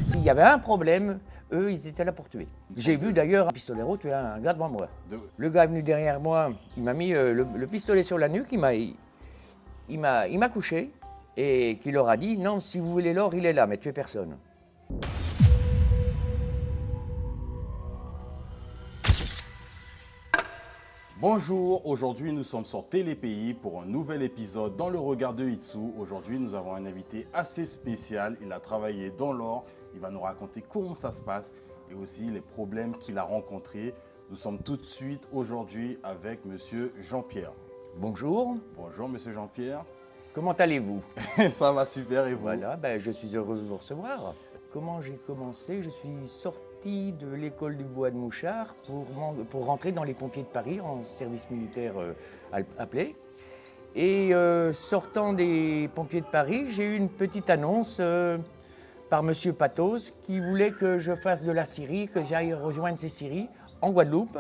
s'il y avait un problème, eux, ils étaient là pour tuer. J'ai vu d'ailleurs un pistolero tuer un gars devant moi. Le gars est venu derrière moi, il m'a mis le pistolet sur la nuque, il m'a couché et qui leur a dit « Non, si vous voulez l'or, il est là, mais tuez personne ». Bonjour, aujourd'hui nous sommes sur Télépays pour un nouvel épisode dans le regard de Itsu. Aujourd'hui nous avons un invité assez spécial, il a travaillé dans l'or, il va nous raconter comment ça se passe et aussi les problèmes qu'il a rencontrés. Nous sommes tout de suite aujourd'hui avec monsieur Jean-Pierre. Bonjour. Bonjour monsieur Jean-Pierre. Comment allez-vous? Ça va super et vous? Voilà, je suis heureux de vous recevoir. Comment j'ai commencé? Je suis sorti de l'école du Bois de Mouchard pour rentrer dans les pompiers de Paris en service militaire appelé. Et sortant des pompiers de Paris, j'ai eu une petite annonce par monsieur Patos qui voulait que je fasse de la scierie, que j'aille rejoindre ces scieries en Guadeloupe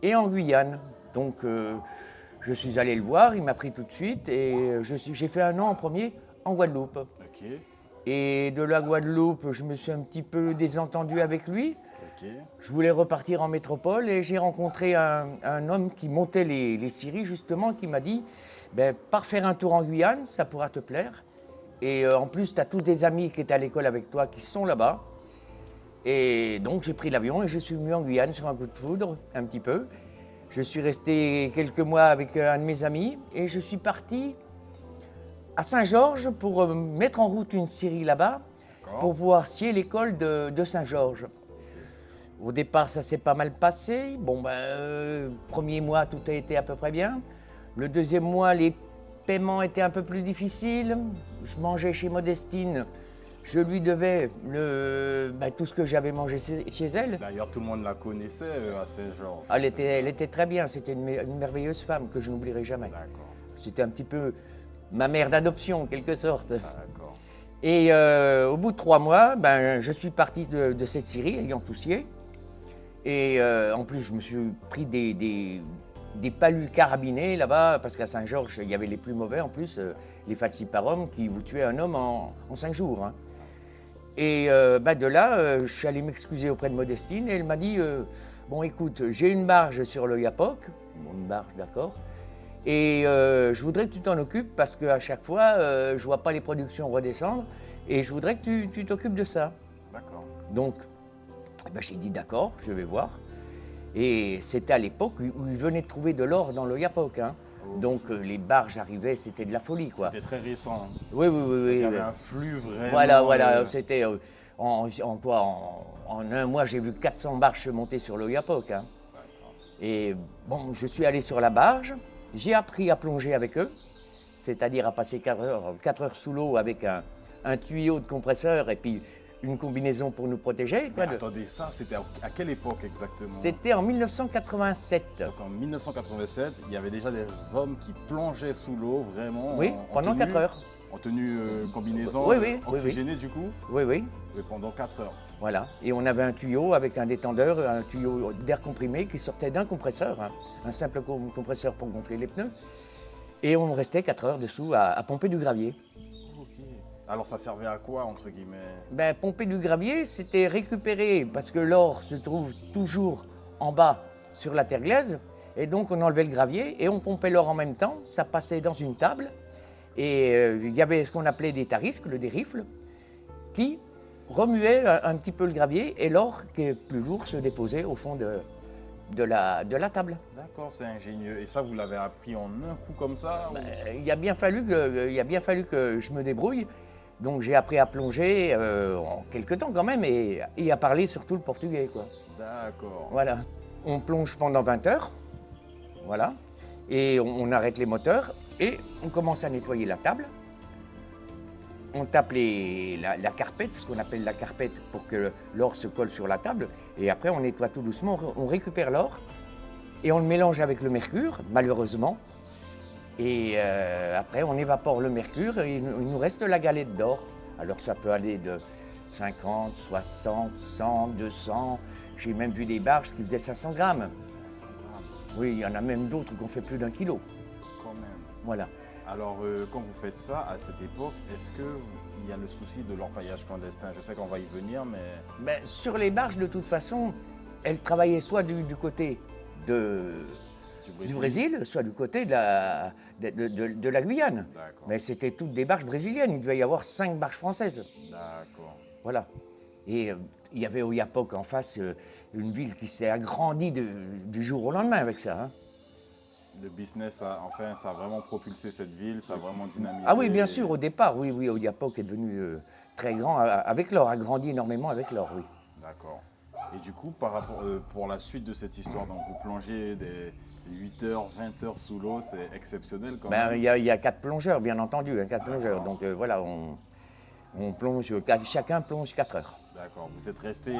et en Guyane. Donc je suis allé le voir, il m'a pris tout de suite et j'ai fait 1 an en premier en Guadeloupe. Ok. Et de la Guadeloupe, je me suis un petit peu désentendu avec lui. Ok. Je voulais repartir en métropole et j'ai rencontré un homme qui montait les scieries justement, qui m'a dit pars faire un tour en Guyane, ça pourra te plaire. Et en plus, tu as tous des amis qui étaient à l'école avec toi qui sont là-bas. Et donc j'ai pris l'avion et je suis venu en Guyane sur un coup de foudre, un petit peu. Je suis resté quelques mois avec un de mes amis et je suis parti à Saint-Georges pour mettre en route une scierie là-bas, pour pouvoir scier l'école de Saint-Georges. Au départ, ça s'est pas mal passé. Premier mois, tout a été à peu près bien. Le deuxième mois, les paiements étaient un peu plus difficiles. Je mangeais chez Modestine. Je lui devais tout ce que j'avais mangé chez elle. D'ailleurs tout le monde la connaissait à Saint-Georges. Elle était très bien, c'était une merveilleuse femme que je n'oublierai jamais. D'accord. C'était un petit peu ma mère d'adoption, en quelque sorte. D'accord. Et au bout de 3 mois, je suis parti de cette scierie, ayant tout scié. Et en plus, je me suis pris des palus carabinés là-bas, parce qu'à Saint-Georges, il y avait les plus mauvais en plus, les falciparum, qui vous tuaient un homme en 5 jours. Hein. Et de là, je suis allé m'excuser auprès de Modestine et elle m'a dit bon, écoute, j'ai une barge sur le Yapoc. Bon, une barge, d'accord. Et je voudrais que tu t'en occupes parce qu'à chaque fois, je ne vois pas les productions redescendre et je voudrais que tu t'occupes de ça. D'accord. Donc, j'ai dit d'accord, je vais voir. Et c'était à l'époque où ils venaient de trouver de l'or dans le Yapoc. Hein. Oh. Donc les barges arrivaient, c'était de la folie, quoi. C'était très récent. Oui. Il y avait un flux vraiment. Voilà, c'était en 1 mois, j'ai vu 400 barges monter sur le Yapoc. Hein. Et bon, je suis allé sur la barge, j'ai appris à plonger avec eux, c'est-à-dire à passer 4 heures sous l'eau avec un tuyau de compresseur et puis une combinaison pour nous protéger. Mais attendez, ça, c'était à quelle époque exactement? C'était en 1987. Donc en 1987, il y avait déjà des hommes qui plongeaient sous l'eau vraiment. Oui, pendant 4 heures. En tenue combinaison oxygénée du coup? Oui. Et pendant 4 heures. Voilà, et on avait un tuyau avec un détendeur, un tuyau d'air comprimé qui sortait d'un compresseur, hein, un simple compresseur pour gonfler les pneus. Et on restait 4 heures dessous à pomper du gravier. Ok. Alors ça servait à quoi entre guillemets? Pomper du gravier, c'était récupérer, parce que l'or se trouve toujours en bas sur la terre glaise, et donc on enlevait le gravier et on pompait l'or en même temps, ça passait dans une table, et il y avait ce qu'on appelait des tarisques, des rifles, qui remuait un petit peu le gravier et l'or qui est plus lourd se déposait au fond de la table. D'accord, c'est ingénieux. Et ça, vous l'avez appris en un coup comme ça? Il a bien fallu que je me débrouille. Donc j'ai appris à plonger en quelques temps quand même et à parler surtout le portugais, quoi. D'accord. Voilà. On plonge pendant 20 heures. Voilà. Et on arrête les moteurs et on commence à nettoyer la table. On tape la carpette, ce qu'on appelle la carpette, pour que l'or se colle sur la table. Et après, on nettoie tout doucement, on récupère l'or et on le mélange avec le mercure, malheureusement. Et après, on évapore le mercure et il nous reste la galette d'or. Alors, ça peut aller de 50, 60, 100, 200. J'ai même vu des barges qui faisaient 500 grammes. 500 grammes. Oui, il y en a même d'autres qui ont fait plus d'1 kilo. Quand même. Voilà. Alors, quand vous faites ça, à cette époque, est-ce qu'il y a le souci de l'orpaillage clandestin? Je sais qu'on va y venir, mais Ben, sur les barges, de toute façon, elles travaillaient soit du côté du Brésil, soit du côté de la Guyane. D'accord. Mais c'était toutes des barges brésiliennes. Il devait y avoir 5 barges françaises. D'accord. Voilà. Et il y avait Oiapoque en face, une ville qui s'est agrandie du jour au lendemain avec ça. Hein. Le business, ça a vraiment propulsé cette ville, ça a vraiment dynamisé. Ah oui, bien sûr, au départ, oui, Oiapoque est devenu très grand avec l'or, a grandi énormément avec l'or, oui. D'accord. Et du coup, pour la suite de cette histoire, donc vous plongez des 8 heures, 20 heures sous l'eau, c'est exceptionnel quand Ben, même. il y a 4 plongeurs, bien entendu, hein, 4 plongeurs. Donc voilà, on plonge, chacun plonge 4 heures. D'accord. Vous êtes resté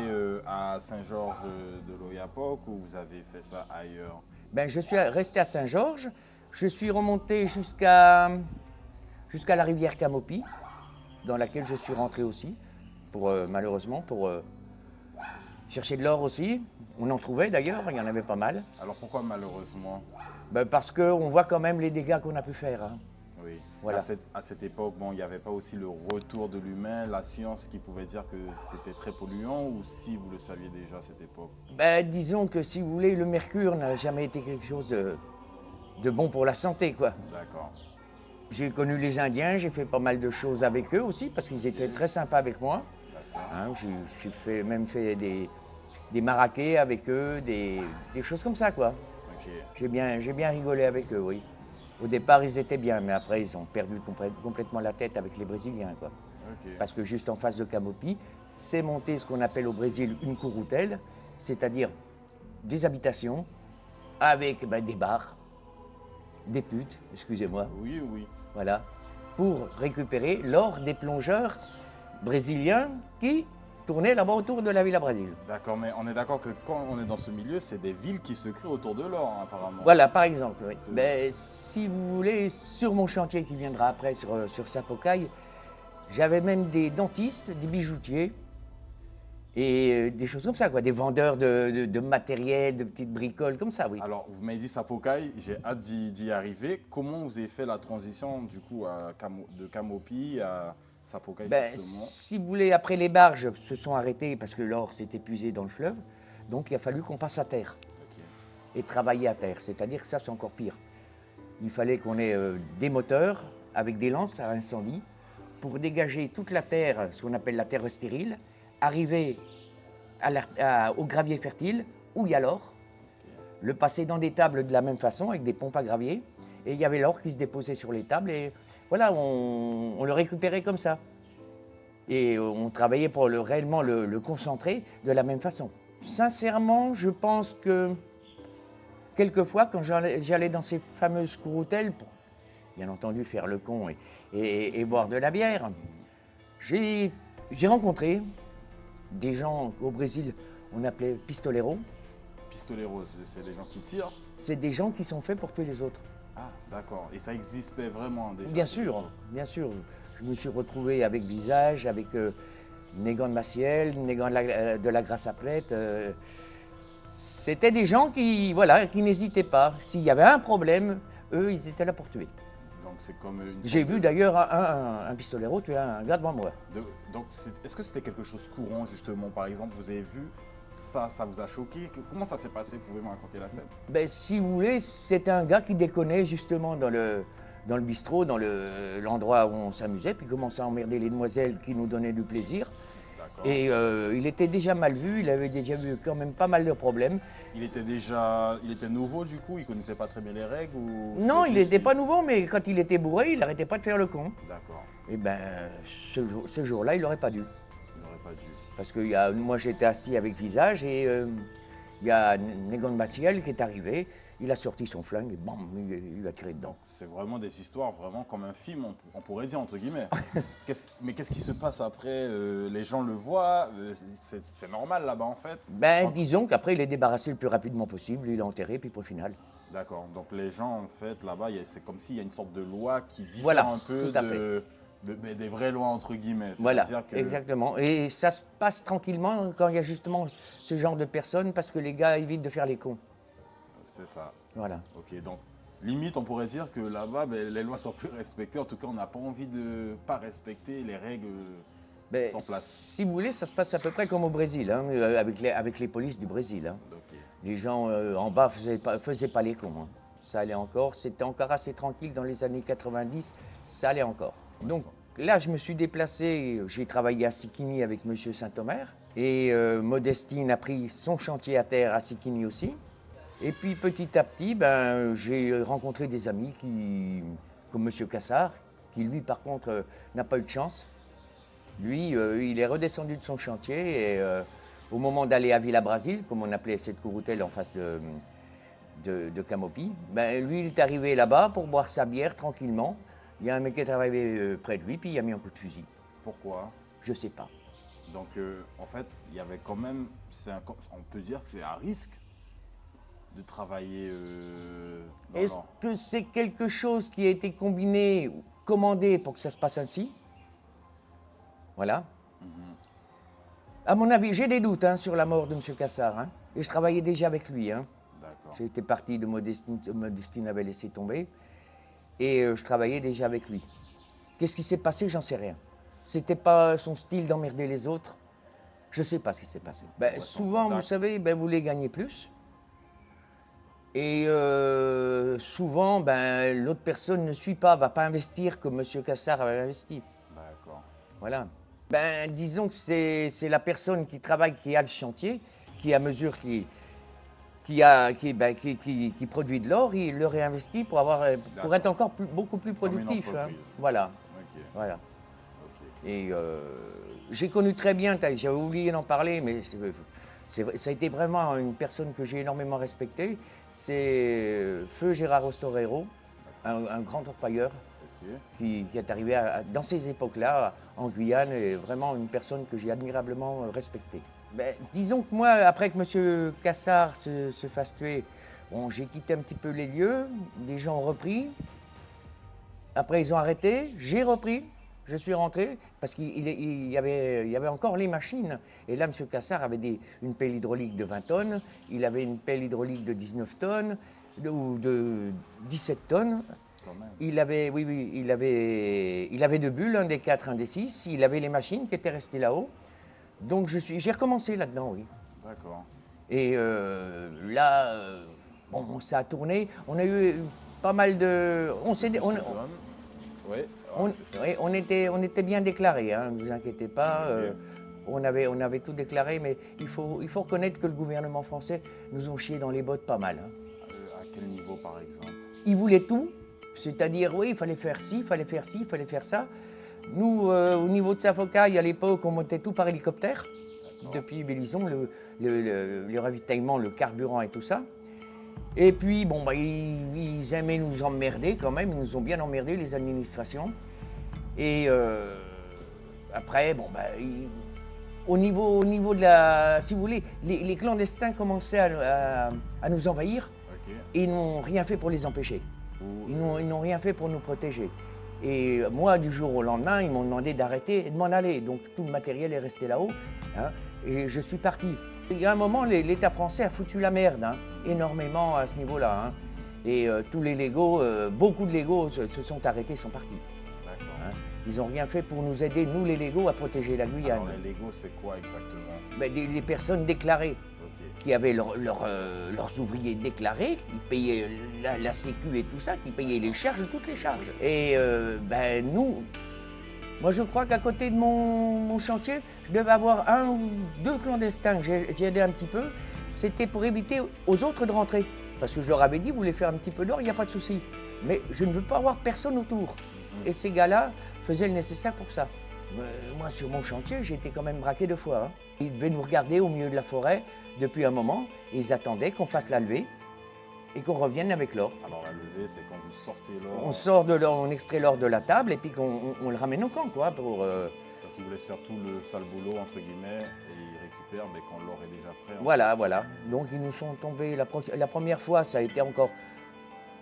à Saint-Georges de l'Oyapock ou vous avez fait ça ailleurs? Ben, je suis resté à Saint-Georges, je suis remonté jusqu'à la rivière Camopi, dans laquelle je suis rentré aussi, malheureusement, pour chercher de l'or aussi. On en trouvait d'ailleurs, il y en avait pas mal. Alors pourquoi malheureusement? Ben, parce qu'on voit quand même les dégâts qu'on a pu faire. Hein. Oui. Voilà. À cette époque, bon, il n'y avait pas aussi le retour de l'humain, la science qui pouvait dire que c'était très polluant, ou si vous le saviez déjà à cette époque? Ben, disons que si vous voulez, le mercure n'a jamais été quelque chose de bon pour la santé, quoi. D'accord. J'ai connu les Indiens, j'ai fait pas mal de choses avec eux aussi, parce qu'ils étaient très sympas avec moi. D'accord. Hein, même fait des maraquets avec eux, des choses comme ça, quoi. Ok. J'ai bien rigolé avec eux, oui. Au départ, ils étaient bien, mais après, ils ont perdu complètement la tête avec les Brésiliens, quoi. Ok. Parce que juste en face de Camopi, c'est monté ce qu'on appelle au Brésil une courroutelle, c'est-à-dire des habitations avec des bars, des putes, excusez-moi, Oui, oui. voilà, pour récupérer l'or des plongeurs brésiliens qui tournaient là-bas autour de la Villa Brésil. D'accord, mais on est d'accord que quand on est dans ce milieu, c'est des villes qui se créent autour de l'or, hein, apparemment. Voilà, par exemple. Oui. Ben, si vous voulez, sur mon chantier qui viendra après, sur Sapocaille, j'avais même des dentistes, des bijoutiers et des choses comme ça, quoi. Des vendeurs de matériel, de petites bricoles, comme ça, oui. Alors, vous m'avez dit Sapocaille, j'ai hâte d'y arriver. Comment vous avez fait la transition, du coup, de Camopi à Sapocaille, Ben, justement? si vous voulez, après les barges se sont arrêtées parce que l'or s'est épuisé dans le fleuve, donc il a fallu qu'on passe à terre Ok. et travailler à terre. C'est-à-dire que ça, c'est encore pire. Il fallait qu'on ait des moteurs avec des lances à incendie pour dégager toute la terre, ce qu'on appelle la terre stérile, arriver au gravier fertile où il y a l'or, le passer dans des tables de la même façon avec des pompes à gravier, et il y avait l'or qui se déposait sur les tables, et voilà, on le récupérait comme ça. Et on travaillait pour réellement le concentrer de la même façon. Sincèrement, je pense que quelquefois, quand j'allais dans ces fameuses courroutelles, pour bien entendu faire le con et boire de la bière, j'ai rencontré des gens au Brésil, on appelait pistoleros. Pistoleros, c'est les gens qui tirent? C'est des gens qui sont faits pour tuer les autres. Ah, d'accord. Et ça existait vraiment déjà? Bien sûr, bien sûr. Je me suis retrouvé avec Visage, avec Négan de Maciel, Négan de la Grasse à Plette. C'était des gens qui n'hésitaient pas. S'il y avait un problème, eux, ils étaient là pour tuer. Donc c'est comme une... J'ai vu d'ailleurs un pistolero tuer un gars devant moi. Donc est-ce que c'était quelque chose de courant, justement? Par exemple, vous avez vu ça vous a choqué? Comment ça s'est passé? Pouvez-vous me raconter la scène? Ben, si vous voulez, c'était un gars qui déconnait justement dans le bistrot, dans l'endroit où on s'amusait, puis commençait à emmerder les demoiselles qui nous donnaient du plaisir. D'accord. Et il était déjà mal vu, il avait déjà eu quand même pas mal de problèmes. Il était nouveau du coup, il connaissait pas très bien les règles ou... Non, c'était il juste- n'était pas nouveau, mais quand il était bourré, il n'arrêtait pas de faire le con. D'accord, Et ben, ce jour-là, il n'aurait pas dû. il n'aurait pas dû. Parce que moi, j'étais assis avec Visage et il y a Négon de Maciel qui est arrivé. Il a sorti son flingue et bam, il a tiré dedans. C'est vraiment des histoires vraiment comme un film, on pourrait dire entre guillemets. Mais qu'est-ce qui se passe après? Les gens le voient, c'est normal là-bas en fait. Ben, disons qu'après, il est débarrassé le plus rapidement possible, il est enterré, puis pour le final. D'accord, donc les gens en fait là-bas, c'est comme s'il y a une sorte de loi qui diffère Voilà, un peu tout à fait. des vraies lois entre guillemets. Voilà, C'est-à-dire que- exactement. Et ça se passe tranquillement quand il y a justement ce genre de personnes, parce que les gars évitent de faire les cons. C'est ça. Voilà. Ok, donc Limite, on pourrait dire que là-bas, ben, les lois sont plus respectées. En tout cas, on n'a pas envie de ne pas respecter les règles Ben, en place. si vous voulez, ça se passe à peu près comme au Brésil, hein, avec les polices du Brésil. Hein. Ok. Les gens en bas faisaient pas les cons. Hein. Ça allait encore. C'était encore assez tranquille dans les années 90. Ça allait encore. Donc là, je me suis déplacé. J'ai travaillé à Sicigny avec M. Saint-Omer. Et Modestine a pris son chantier à terre à Sicigny aussi. Et puis petit à petit, ben, j'ai rencontré des amis comme M. Cassard, qui lui, par contre, n'a pas eu de chance. Lui, il est redescendu de son chantier et au moment d'aller à Villa Brasil, comme on appelait cette courroutelle en face de Camopi, ben, lui, il est arrivé là-bas pour boire sa bière tranquillement. Il y a un mec qui est arrivé près de lui, puis il a mis un coup de fusil. Pourquoi? Je sais pas. Donc, en fait, il y avait quand même, on peut dire que c'est à risque de travailler dans Est-ce l'or. que c'est quelque chose qui a été combiné ou commandé pour que ça se passe ainsi? Voilà. À mon avis, j'ai des doutes hein, sur la mort de M. Cassard. Hein, et je travaillais déjà avec lui. Hein. D'accord. J'étais parti de Modestine, Modestine avait laissé tomber. Et je travaillais déjà avec lui. Qu'est-ce qui s'est passé? J'en sais rien. C'était pas son style d'emmerder les autres. Je sais pas ce qui s'est passé. Ben, souvent, vous savez, ben, vous voulez gagner plus. Et souvent, ben, l'autre personne ne suit pas, va pas investir comme M. Cassard avait investi. D'accord. Voilà. Ben, disons que c'est la personne qui travaille, qui a le chantier, qui, à mesure qui produit de l'or, il le réinvestit pour être encore beaucoup plus Comme une productif. Hein. entreprise. Voilà. Ok. Voilà. Ok. Et j'ai connu très bien, j'avais oublié d'en parler, mais ça a été vraiment une personne que j'ai énormément respectée. C'est Feu Gérard Ostorero, un grand orpailleur Ok. qui est arrivé dans ces époques-là en Guyane, et vraiment une personne que j'ai admirablement respectée. Ben, disons que moi, après que M. Cassard se fasse tuer, bon, j'ai quitté un petit peu les lieux, les gens ont repris. Après, ils ont arrêté, j'ai repris, je suis rentré, parce qu'il y avait encore les machines. Et là, M. Cassard avait une pelle hydraulique de 20 tonnes, il avait une pelle hydraulique de 19 tonnes, ou de 17 tonnes. Quand même. Il avait, oui, il avait deux bulles, un des 4, un des 6. Il avait les machines qui étaient restées là-haut. Donc j'ai recommencé là-dedans, oui. D'accord. Et là, bon, ça a tourné. On a eu pas mal de... Ouais. Oui, on était bien déclarés, hein, ne vous inquiétez pas. Ok. On avait tout déclaré, mais il faut reconnaître que le gouvernement français nous ont chié dans les bottes pas mal. Hein. À quel niveau, par exemple? Ils voulaient tout, c'est-à-dire, oui, il fallait faire ci, il fallait faire ci, il fallait faire ça. Nous, au niveau de Safocaille, à l'époque, on montait tout par hélicoptère, depuis Bélison, le ravitaillement, le carburant et tout ça. Et puis, bon, bah, ils aimaient nous emmerder quand même, ils nous ont bien emmerdés, les administrations. Et après, bon, bah, au niveau de la... Si vous voulez, les clandestins commençaient à nous envahir, Ok. et ils n'ont rien fait pour les empêcher. Ou, Ils n'ont rien fait pour nous protéger. Et moi, du jour au lendemain, ils m'ont demandé d'arrêter et de m'en aller. Donc tout le matériel est resté là-haut, hein, et je suis parti. Il y a un moment, l'État français a foutu la merde, hein, énormément à ce niveau-là. Hein. Et tous les légaux, beaucoup de légaux se sont arrêtés, sont partis. D'accord. Hein. Ils n'ont rien fait pour nous aider, nous les légaux, à protéger la Guyane. Alors, les Legos, c'est quoi exactement? Ben, des personnes déclarées, Ok. qui avaient leurs ouvriers déclarés, qui payaient la Sécu et tout ça, qui payaient les charges, toutes les charges. Et ben nous, moi je crois qu'à côté de mon chantier, je devais avoir un ou deux clandestins que j'ai aidé un petit peu. C'était pour éviter aux autres de rentrer. Parce que je leur avais dit, vous voulez faire un petit peu d'or, il n'y a pas de souci. Mais je ne veux pas avoir personne autour. Et ces gars-là faisaient le nécessaire pour ça. Moi, sur mon chantier, j'ai été quand même braqué 2 fois. Hein. Ils devaient nous regarder au milieu de la forêt depuis un moment. Et ils attendaient qu'on fasse la levée et qu'on revienne avec l'or. Alors, la levée, c'est quand vous sortez l'or. On sort de l'or, on extrait l'or de la table et puis qu'on le ramène au camp, quoi. Pour, Donc, ils vous laissent faire tout le sale boulot, entre guillemets, et ils récupèrent mais quand l'or est déjà prêt. Voilà. Donc, ils nous sont tombés. La première fois, ça a été encore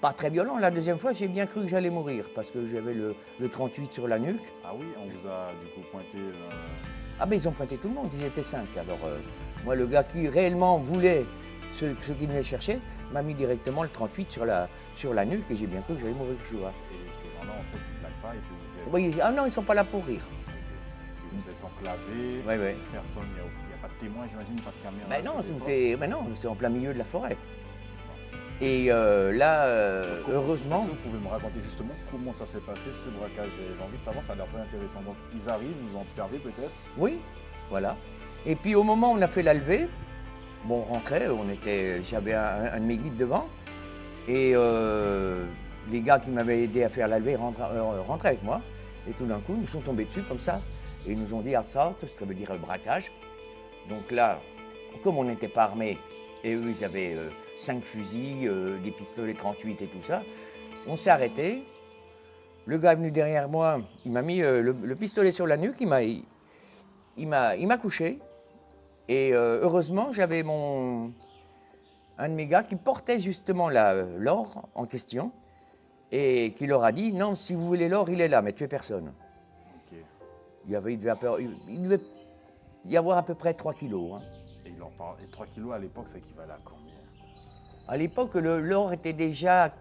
pas très violent. La deuxième fois, j'ai bien cru que j'allais mourir parce que j'avais le 38 sur la nuque. Ah oui, on vous a du coup pointé. Ah ben ils ont pointé tout le monde, ils étaient 5. Alors moi le gars qui réellement voulait ceux qui venaient chercher m'a mis directement le 38 sur la nuque et j'ai bien cru que j'allais mourir ce jour-là. Et ces gens-là, on sait qu'ils ne blaguent pas et puis vous êtes, Oui, ah non, ils sont pas là pour rire. vous êtes enclavé, Ouais, ouais. personne, il n'y a pas de témoin, j'imagine, pas de caméra. Ben à non, cette époque. c'est en plein milieu de la forêt. Et là, heureusement, Est-ce que vous pouvez me raconter justement comment ça s'est passé ce braquage? J'ai envie de savoir, ça a l'air très intéressant. Donc ils arrivent, ils ont observé peut-être. oui, voilà. Et puis au moment où on a fait la levée, bon, on rentrait, j'avais un de mes guides devant, et les gars qui m'avaient aidé à faire la levée rentraient avec moi. Et tout d'un coup, ils nous sont tombés dessus comme ça, et ils nous ont dit assault, ça veut dire braquage. Donc là, comme on n'était pas armés, et eux, ils avaient 5 fusils, des pistolets 38 et tout ça, on s'est arrêté. Le gars est venu derrière moi, il m'a mis le pistolet sur la nuque, il m'a couché. Et heureusement, j'avais un de mes gars qui portait justement l'or en question et qui leur a dit « Non, si vous voulez l'or, il est là, mais tuez personne. Ok. » Il devait y avoir à peu près 3 kilos. Hein. Et ils leur parlent. Et 3 kilos à l'époque, ça équivalait à combien? À l'époque, l'or était déjà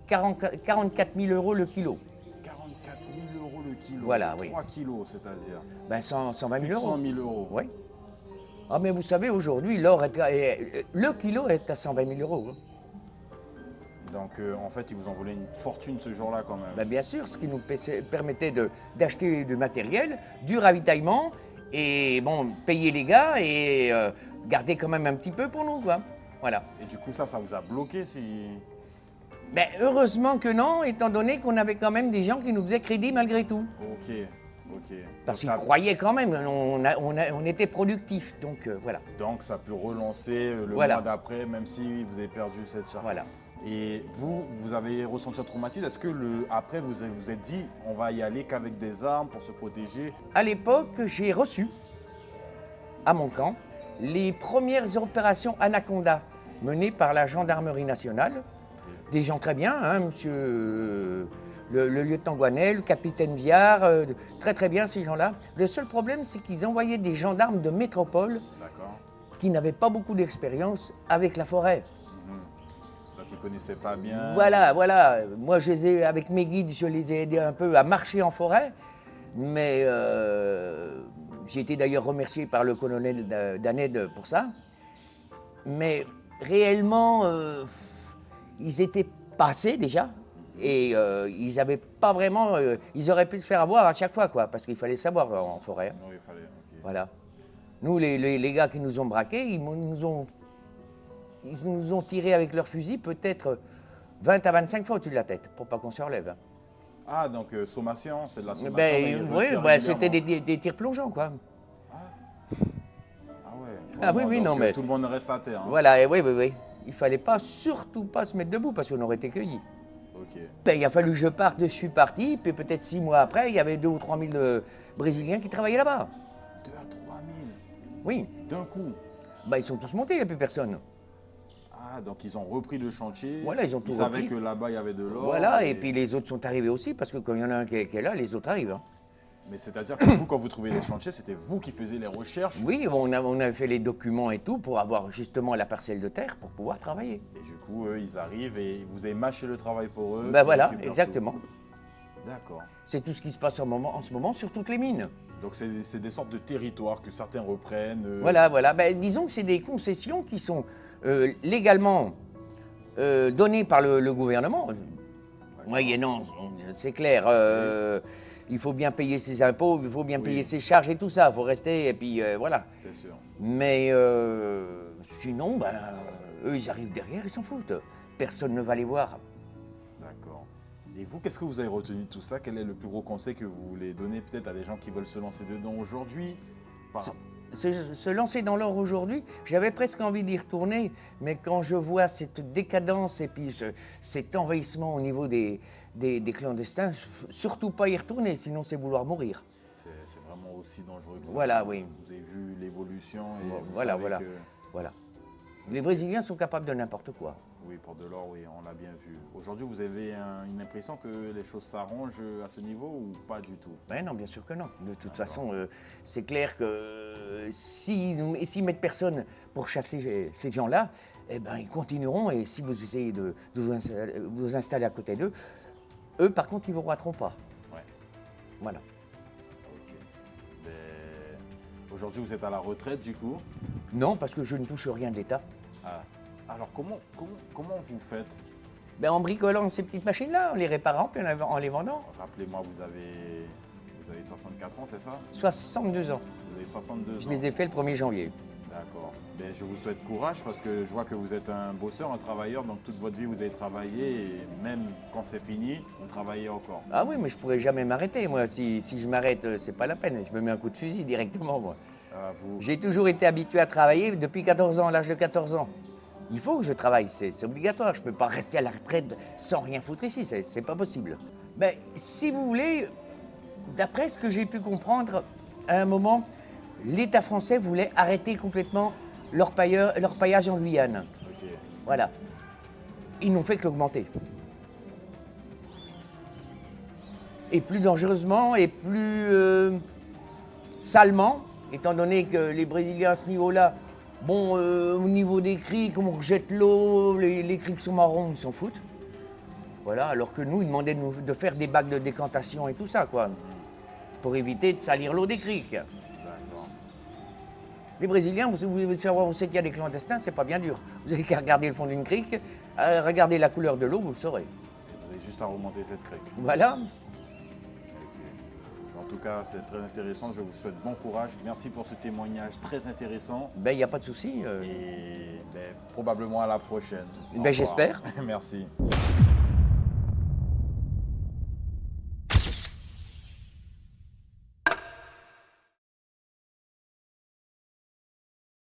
44 000 euros le kilo. 44 000 euros le kilo. Voilà, oui. 3 kilos, c'est-à-dire Ben 120 000 euros. 100 000 euros. Oui. Ah, mais vous savez, aujourd'hui, le kilo est à 120 000 euros. Hein. Donc en fait, ils vous ont volé une fortune ce jour-là quand même. Ben, bien sûr, ce qui nous permettait d'acheter du matériel, du ravitaillement, et bon, payer les gars et garder quand même un petit peu pour nous, quoi. Voilà. Et du coup, ça vous a bloqué si... Ben, heureusement que non, étant donné qu'on avait quand même des gens qui nous faisaient crédit malgré tout. Ok, ok. Parce Donc, qu'ils croyaient quand même, on était productifs, donc voilà. donc ça peut relancer le Voilà. mois d'après, même si vous avez perdu cette charge. Voilà. Et vous avez ressenti un traumatisme. Est-ce que après, vous vous êtes dit, on va y aller qu'avec des armes pour se protéger? À l'époque, j'ai reçu, à mon camp, les premières opérations Anaconda menées par la gendarmerie nationale. Des gens très bien, hein, monsieur le lieutenant Guanel, le capitaine Viard, très très bien ces gens-là. Le seul problème, c'est qu'ils envoyaient des gendarmes de métropole D'accord. qui n'avaient pas beaucoup d'expérience avec la forêt. Donc ils ne connaissaient pas bien. Voilà. Moi, avec mes guides, je les ai aidés un peu à marcher en forêt. Mais j'ai été d'ailleurs remercié par le colonel Daned pour ça. Mais réellement, ils étaient passés déjà. Et ils n'avaient pas vraiment... ils auraient pu se faire avoir à chaque fois, quoi, parce qu'il fallait savoir en forêt. Hein. Oui, il fallait. Ok. Voilà. Nous, les gars qui nous ont braqués, ils nous ont tiré avec leurs fusils peut-être 20 à 25 fois au-dessus de la tête, pour pas qu'on se relève. Hein. Ah, donc sommation, c'est de la sommation. mais ils Oui, retirent c'était régulièrement. des tirs plongeants, quoi. Ah ouais. Ah oui, Donc, non, mais- tout le monde reste à terre. Hein. Voilà, et oui. Il fallait pas, surtout pas se mettre debout, parce qu'on aurait été cueillis. Ok. Ben, il a fallu que je parte, je suis parti, puis peut-être 6 mois après, il y avait 2 ou 3 000 Brésiliens qui travaillaient là-bas. 2 à 3 000 Oui, d'un coup. ben, ils sont tous montés, il n'y a plus personne. Ah, donc ils ont repris le chantier. Voilà, ils ont tout savaient repris. que là-bas, il y avait de l'or. Voilà, et puis les autres sont arrivés aussi, parce que quand il y en a un qui est là, les autres arrivent. Hein. Mais c'est-à-dire que vous, quand vous trouvez les chantiers, c'était vous qui faisiez les recherches. Oui, on avait fait les documents et tout pour avoir justement la parcelle de terre pour pouvoir travailler. Et du coup, eux, ils arrivent et vous avez mâché le travail pour eux. Ben ils voilà, récupèrent exactement. tout. D'accord. C'est tout ce qui se passe en ce moment sur toutes les mines. Donc c'est des sortes de territoires que certains reprennent. Voilà. Ben, disons que c'est des concessions qui sont légalement données par le gouvernement. Moyennant, c'est clair. Il faut bien payer ses impôts, il faut bien payer ses charges et tout ça. Il faut rester, et puis voilà. C'est sûr. Mais sinon, ben, eux, ils arrivent derrière, ils s'en foutent. Personne ne va les voir. D'accord. Et vous, qu'est-ce que vous avez retenu de tout ça? Quel est le plus gros conseil que vous voulez donner peut-être à des gens qui veulent se lancer dedans aujourd'hui? Se lancer dans l'or aujourd'hui, j'avais presque envie d'y retourner, mais quand je vois cette décadence et puis cet envahissement au niveau des clandestins, surtout pas y retourner, sinon c'est vouloir mourir. C'est vraiment aussi dangereux que ça. Voilà, oui. Vous avez vu l'évolution et vous Voilà, savez voilà. que... Voilà. Les Brésiliens sont capables de n'importe quoi. Oui, pour de l'or, oui, on l'a bien vu. Aujourd'hui, vous avez une impression que les choses s'arrangent à ce niveau ou pas du tout? Ben non, bien sûr que non. De toute façon, c'est clair que s'ils mettent personne pour chasser ces gens-là, eh ben, ils continueront. Et si vous essayez de vous installer à côté d'eux, eux, par contre, ils ne vous rateront pas. Ouais. Voilà. Ok. Ben, aujourd'hui, vous êtes à la retraite du coup. Non, parce que je ne touche rien de l'État. Ah. Alors, comment vous faites? Ben, en bricolant ces petites machines-là, en les réparant, puis en les vendant. Rappelez-moi, vous avez 64 ans, c'est ça? 62 ans. Vous avez 62 ans. Je les ai faits le 1er janvier. D'accord. Ben, je vous souhaite courage parce que je vois que vous êtes un bosseur, un travailleur. Donc, toute votre vie, vous avez travaillé et même quand c'est fini, vous travaillez encore. Ah oui, mais je pourrais jamais m'arrêter, moi. Si je m'arrête, c'est pas la peine. Je me mets un coup de fusil directement, moi. J'ai toujours été habitué à travailler depuis 14 ans, à l'âge de 14 ans. Il faut que je travaille, c'est obligatoire. Je ne peux pas rester à la retraite sans rien foutre ici, c'est pas possible. Ben, si vous voulez, d'après ce que j'ai pu comprendre, à un moment, l'État français voulait arrêter complètement leur paillage en Guyane. Ok. Voilà. Ils n'ont fait que l'augmenter. Et plus dangereusement et plus salement, étant donné que les Brésiliens à ce niveau-là, bon, au niveau des criques, on rejette l'eau, les criques sont marrons, ils s'en foutent. Voilà, alors que nous, ils demandaient de faire des bacs de décantation et tout ça, quoi, pour éviter de salir l'eau des criques. D'accord. Les Brésiliens, vous voulez savoir où c'est qu'il y a des clandestins, c'est pas bien dur. Vous avez qu'à regarder le fond d'une crique, regarder la couleur de l'eau, vous le saurez. Et vous avez juste à remonter cette crique. Voilà. En tout cas, c'est très intéressant. Je vous souhaite bon courage. Merci pour ce témoignage très intéressant. Ben, il n'y a pas de souci. Et ben, probablement à la prochaine. Au Ben, revoir. j'espère. Merci.